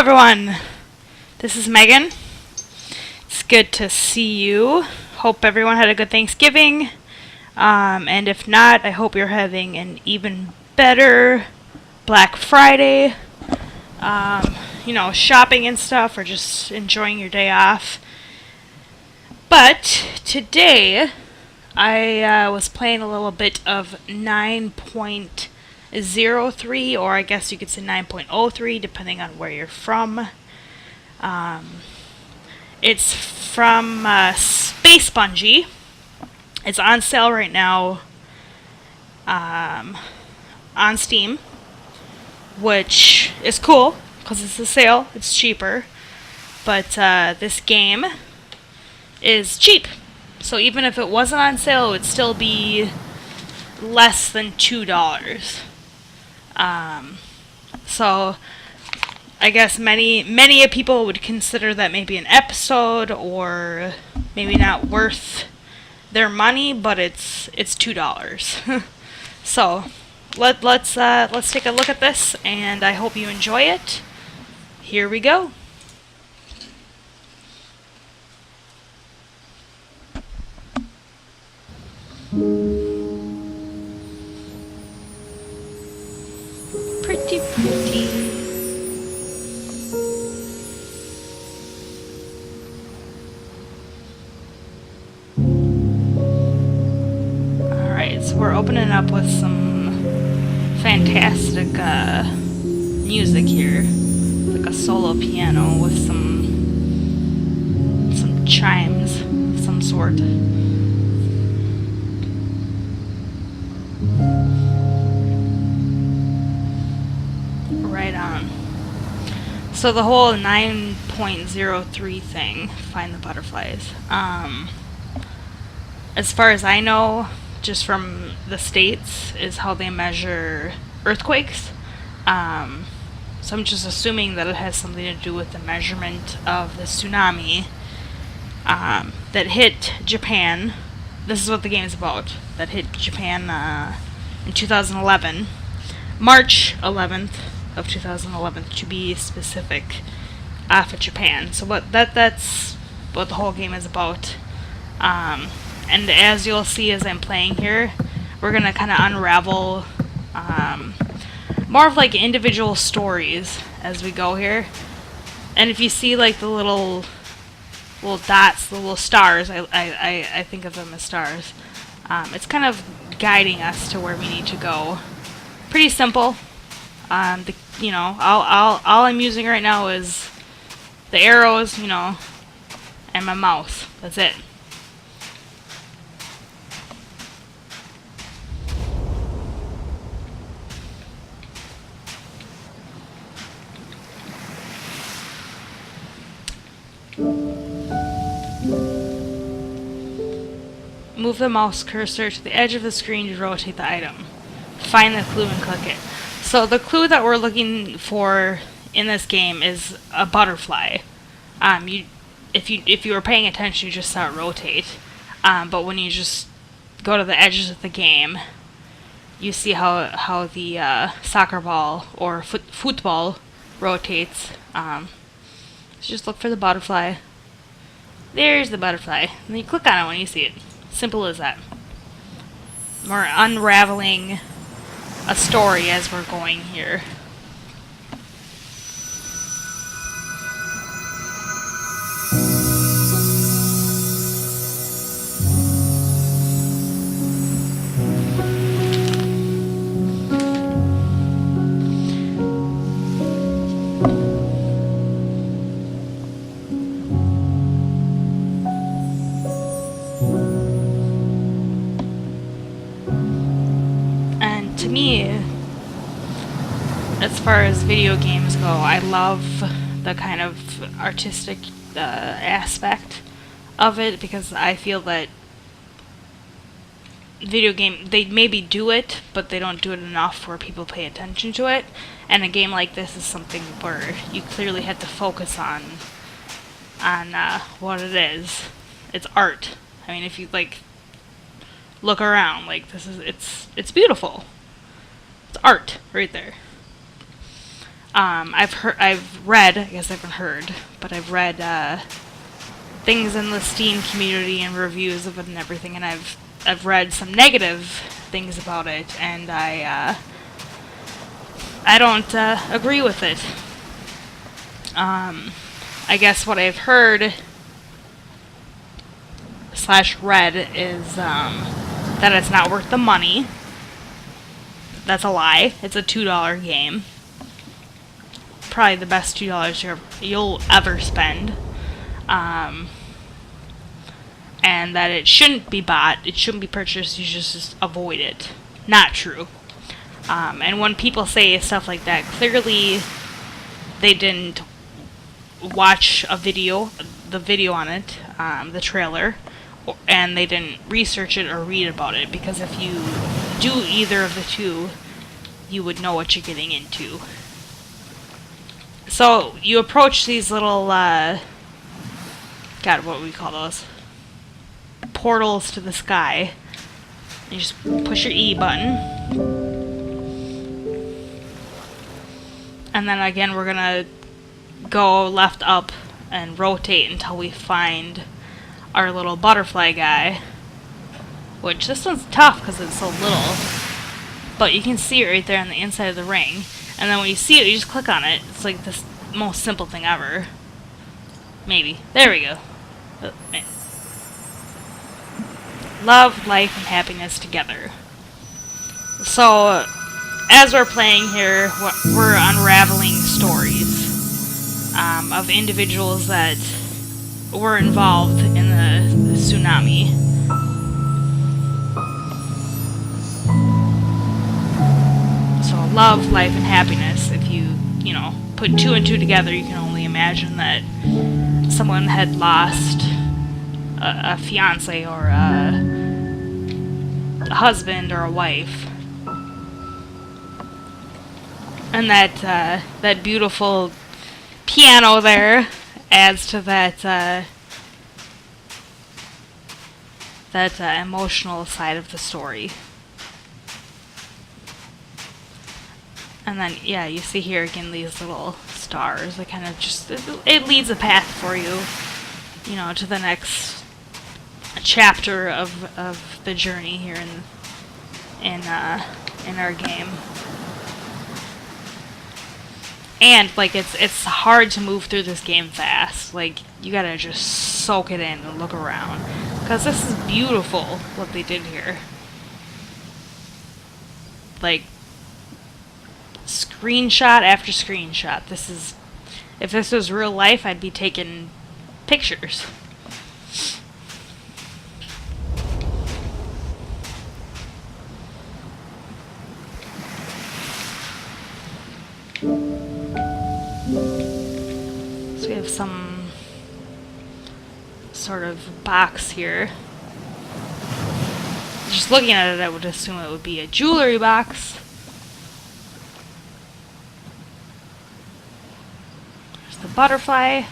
everyone, this is Megan. It's good to see you. Hope everyone had a good Thanksgiving. And if not, I hope you're having an even better Black Friday. Shopping and stuff, or just enjoying your day off. But today, I was playing a little bit of 9.03, or I guess you could say 9.03, depending on where you're from. It's from Space Bungee. It's on sale right now on Steam, which is cool because it's a sale. It's cheaper, but this game is cheap. So even if it wasn't on sale, it would still be less than $2. So I guess many people would consider that maybe an episode or maybe not worth their money, but it's $2. So let's take a look at this, and I hope you enjoy it. Here we go. Pretty. Alright, so we're opening up with some fantastic music here. Like a solo piano with some chimes of some sort. Right on. So the whole 9.03 thing, find the butterflies. As far as I know, just from the States, is how they measure earthquakes. So I'm just assuming that it has something to do with the measurement of the tsunami that hit Japan. This is what the game is about. That hit Japan in 2011. March 11th of 2011, to be specific, off of Japan. So that's what the whole game is about. And as you'll see as I'm playing here, we're going to kind of unravel more of like individual stories as we go here. And if you see like the little dots, the little stars, I think of them as stars. It's kind of guiding us to where we need to go. Pretty simple. All I'm using right now is the arrows, and my mouse. That's it. Move the mouse cursor to the edge of the screen to rotate the item. Find the clue and click it. So the clue that we're looking for in this game is a butterfly. If you were paying attention, you just saw it rotate. But when you just go to the edges of the game, you see how the soccer ball or football rotates. So just look for the butterfly. There's the butterfly. And then you click on it when you see it. Simple as that. We're unraveling a story as we're going here. To me, as far as video games go, I love the kind of artistic aspect of it, because I feel that they maybe do it, but they don't do it enough where people pay attention to it. And a game like this is something where you clearly have to focus on what it is. It's art. I mean, if you look around, it's beautiful. It's art right there. I've read, I guess I haven't heard, but I've read things in the Steam community and reviews of it and everything, and I've read some negative things about it, and I don't agree with it. I guess what I've heard / read is that it's not worth the money. That's a lie. It's a $2 game. Probably the best $2 you'll ever spend. And that it shouldn't be bought. It shouldn't be purchased. You should just avoid it. Not true. And when people say stuff like that, clearly they didn't watch the video on it, the trailer, and they didn't research it or read about it, because if you do either of the two, you would know what you're getting into. So you approach these little, God, what would we call those? Portals to the sky. You just push your E button. And then again, we're gonna go left up and rotate until we find our little butterfly guy. Which, this one's tough because it's so little. But you can see it right there on the inside of the ring. And then when you see it, you just click on it. It's like the most simple thing ever. Maybe. There we go. Love, life, and happiness together. So, as we're playing here, we're unraveling stories of individuals that were involved in the tsunami. So, love, life, and happiness. If you put 2 and 2 together, you can only imagine that someone had lost a fiance or a husband or a wife. And that beautiful piano there adds to that emotional side of the story. And then, yeah, you see here again these little stars. They kind of just, it leads a path for you, to the next chapter of the journey here in our game. And it's hard to move through this game fast. Like, you gotta just soak it in and look around, because this is beautiful what they did here. Like, screenshot after screenshot. If this was real life, I'd be taking pictures. So we have some sort of box here. Just looking at it, I would assume it would be a jewelry box. There's the butterfly.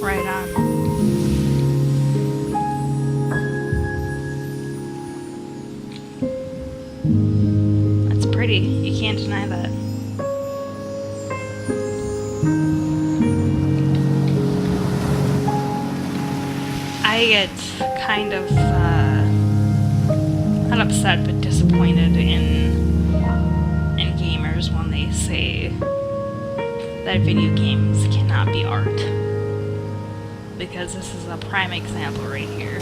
Right on. That's pretty. You can't deny that. I get kind of not upset but disappointed in gamers when they say that video games cannot be art. Because this is a prime example right here.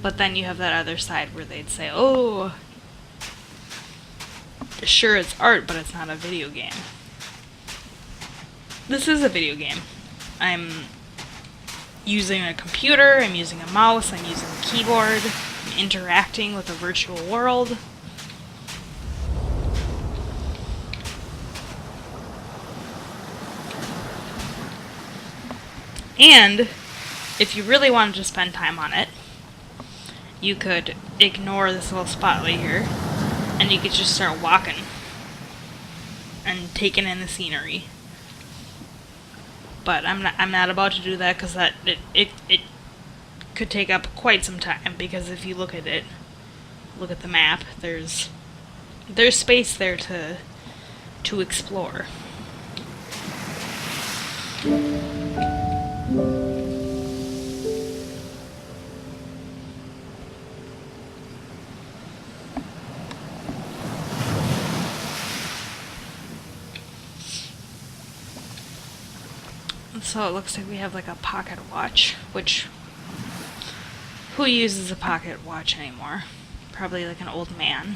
But then you have that other side where they'd say, oh, sure it's art, but it's not a video game. This is a video game. I'm using a computer, I'm using a mouse, I'm using a keyboard, I'm interacting with a virtual world. And if you really wanted to spend time on it, you could ignore this little spotlight here, and you could just start walking and taking in the scenery. But I'm not about to do that because it could take up quite some time, because if you look at it, look at the map, there's space there to explore. So it looks like we have like a pocket watch, which, who uses a pocket watch anymore? Probably like an old man.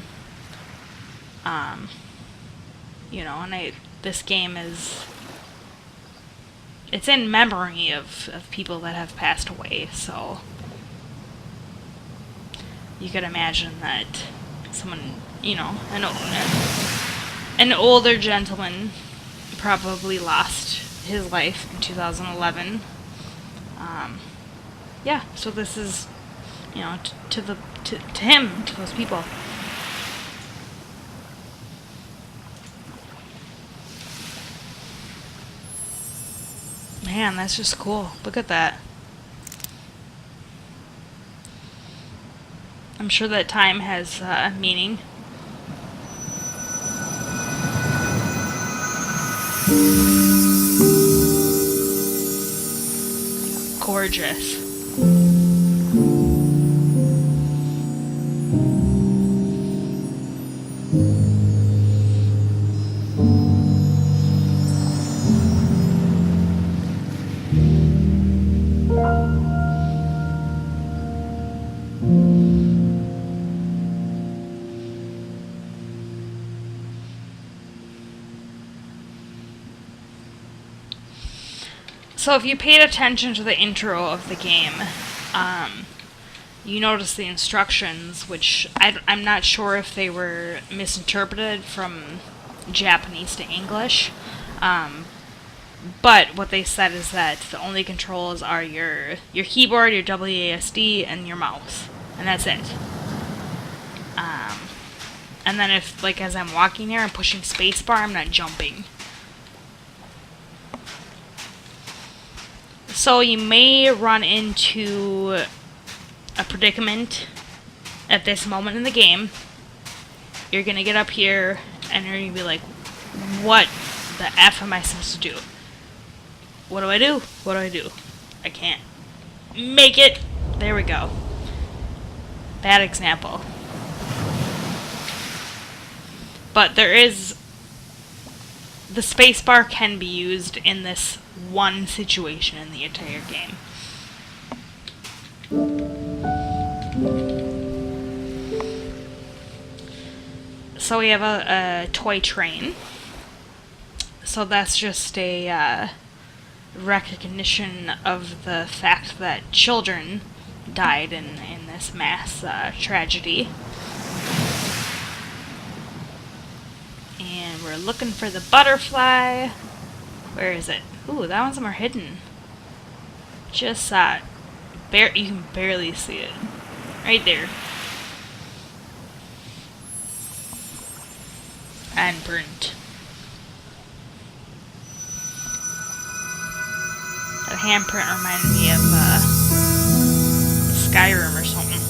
You know, and this game it's in memory of people that have passed away, so you could imagine that someone, you know, an older gentleman probably lost his life in 2011. Yeah, so this is, you know, to him, to those people. Man, that's just cool. Look at that. I'm sure that time has meaning. Gorgeous. So if you paid attention to the intro of the game, you notice the instructions, which I'm not sure if they were misinterpreted from Japanese to English, but what they said is that the only controls are your keyboard, your WASD, and your mouse, and that's it. And then if, like, as I'm walking here, I'm pushing spacebar, I'm not jumping. So you may run into a predicament at this moment in the game. You're gonna get up here and you're gonna be like, what the F am I supposed to do? What do I do? What do I do? I can't make it. There we go. Bad example. But there is, the spacebar can be used in this one situation in the entire game. So we have a toy train. So that's just a recognition of the fact that children died in this mass tragedy. And we're looking for the butterfly. Where is it? Ooh, that one's more hidden. Just saw it. You can barely see it. Right there. And burnt. That handprint reminded me of Skyrim or something.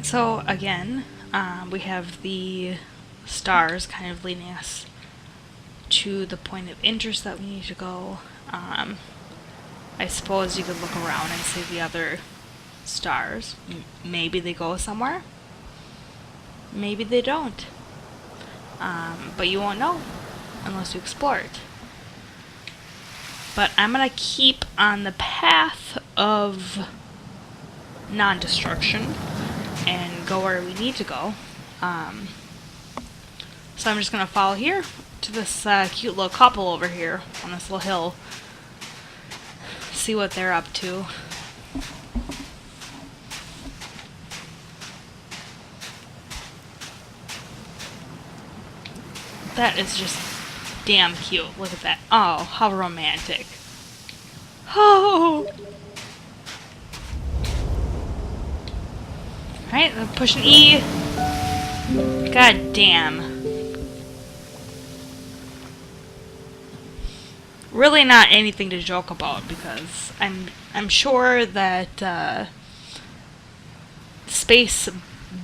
So again, we have the stars kind of leading us to the point of interest that we need to go. I suppose you could look around and see the other stars. Maybe they go somewhere. Maybe they don't. But you won't know unless you explore it. But I'm gonna keep on the path of non-destruction and go where we need to go. So I'm just gonna follow here to this cute little couple over here on this little hill. See what they're up to. That is just damn cute. Look at that. Oh, how romantic. Oh! Alright, push an E. God damn. Really not anything to joke about, because I'm sure that Space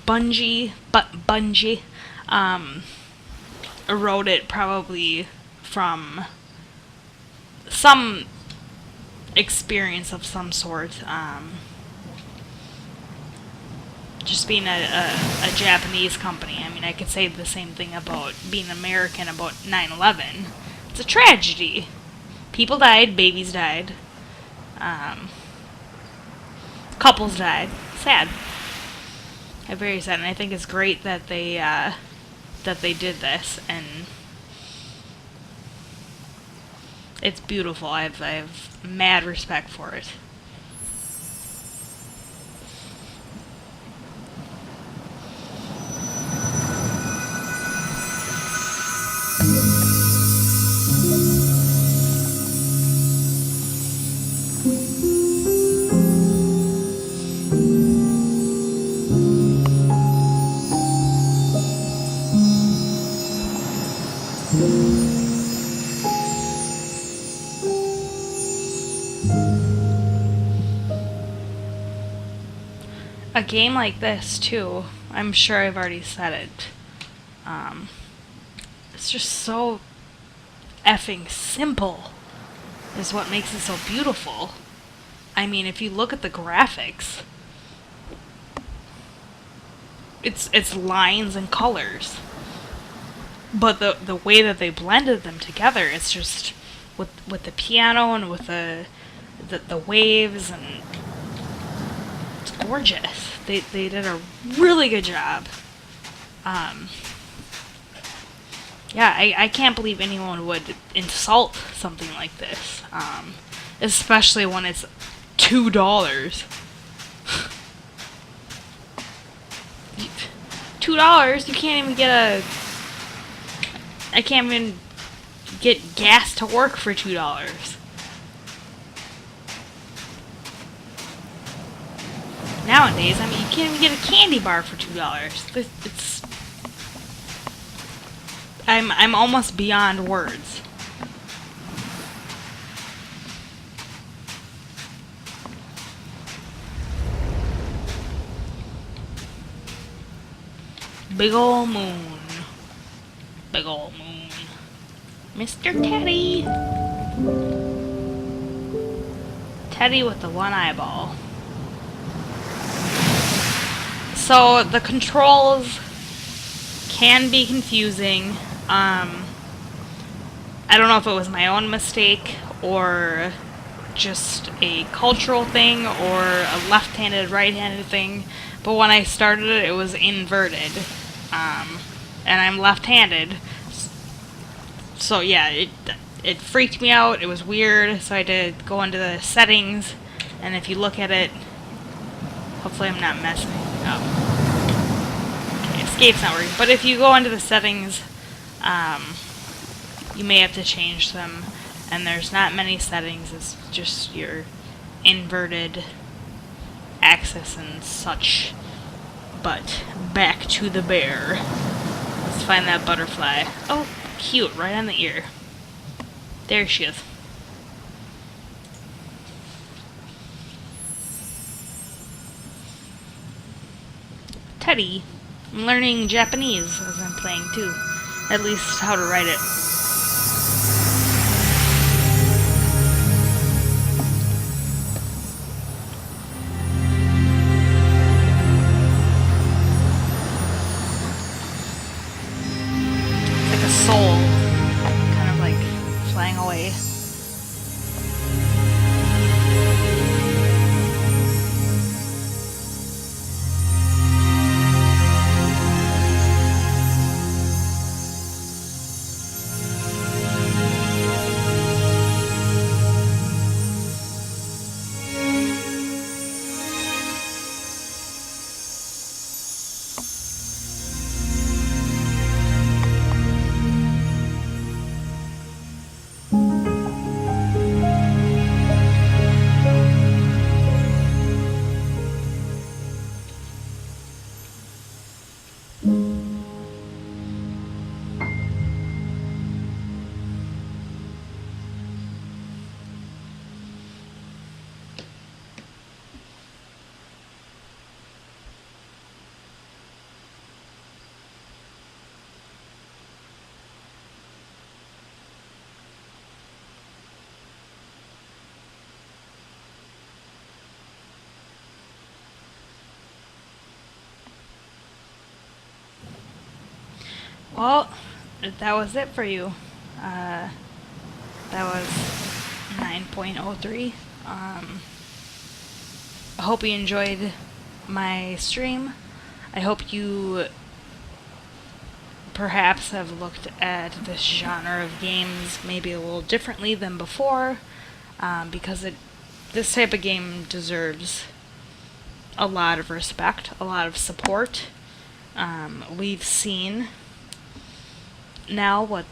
Bungie wrote it probably from some experience of some sort. Just being a Japanese company. I mean, I could say the same thing about being American about 9/11. It's a tragedy. People died, babies died, couples died. Sad. Very sad, and I think it's great that they did this, and it's beautiful. I have mad respect for it. A game like this, too, I'm sure I've already said it, it's just so effing simple is what makes it so beautiful. I mean, if you look at the graphics, it's lines and colors. But the way that they blended them together, it's just with the piano and with the waves, and it's gorgeous. They did a really good job. Yeah, I can't believe anyone would insult something like this, especially when it's $2. $2, you can't even get I can't even get gas to work for $2. Nowadays, I mean, you can't even get a candy bar for $2. I'm almost beyond words. Big ol' moon. Big ol' moon. Mr. Teddy. Teddy with the one eyeball. So the controls can be confusing. I don't know if it was my own mistake or just a cultural thing or a left-handed, right-handed thing. But when I started it, it was inverted. And I'm left-handed. So yeah, it freaked me out. It was weird. So I had to go into the settings. And if you look at it, hopefully I'm not messing up. Okay, escape's not working. But if you go into the settings, you may have to change them. And there's not many settings. It's just your inverted axis and such. But back to the bear. Let's find that butterfly. Oh, cute, right on the ear. There she is. Teddy. I'm learning Japanese as I'm playing too. At least how to write it. Well, that was it for you. Uh, that was 9.03. I hope you enjoyed my stream. I hope you perhaps have looked at this genre of games maybe a little differently than before, because this type of game deserves a lot of respect, a lot of support. We've seen now what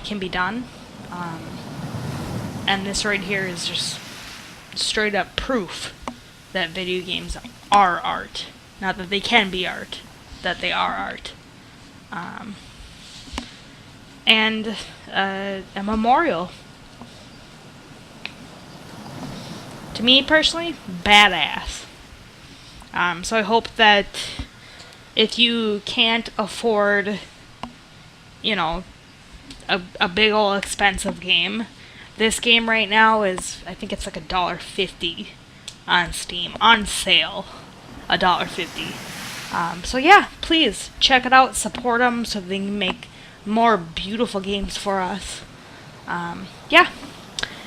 can be done, and this right here is just straight up proof that video games are art. Not that they can be art, that they are art. And a memorial. To me personally, badass. So I hope that if you can't afford, you know, a big ol' expensive game, this game right now is, I think it's like $1.50 on Steam, on sale, $1.50. So yeah, please check it out, support them so they can make more beautiful games for us. Yeah,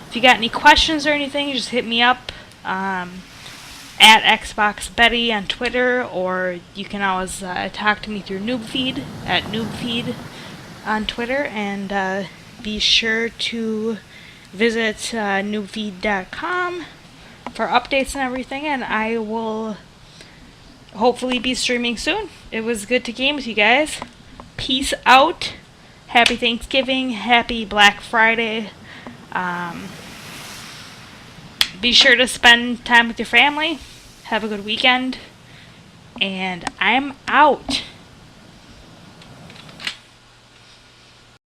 if you got any questions or anything, just hit me up at Xbox Betty on Twitter, or you can always talk to me through NoobFeed at NoobFeed on Twitter, and be sure to visit NoobFeed.com for updates and everything, and I will hopefully be streaming soon. It was good to game with you guys. Peace out. Happy Thanksgiving. Happy Black Friday. Be sure to spend time with your family. Have a good weekend. And I'm out.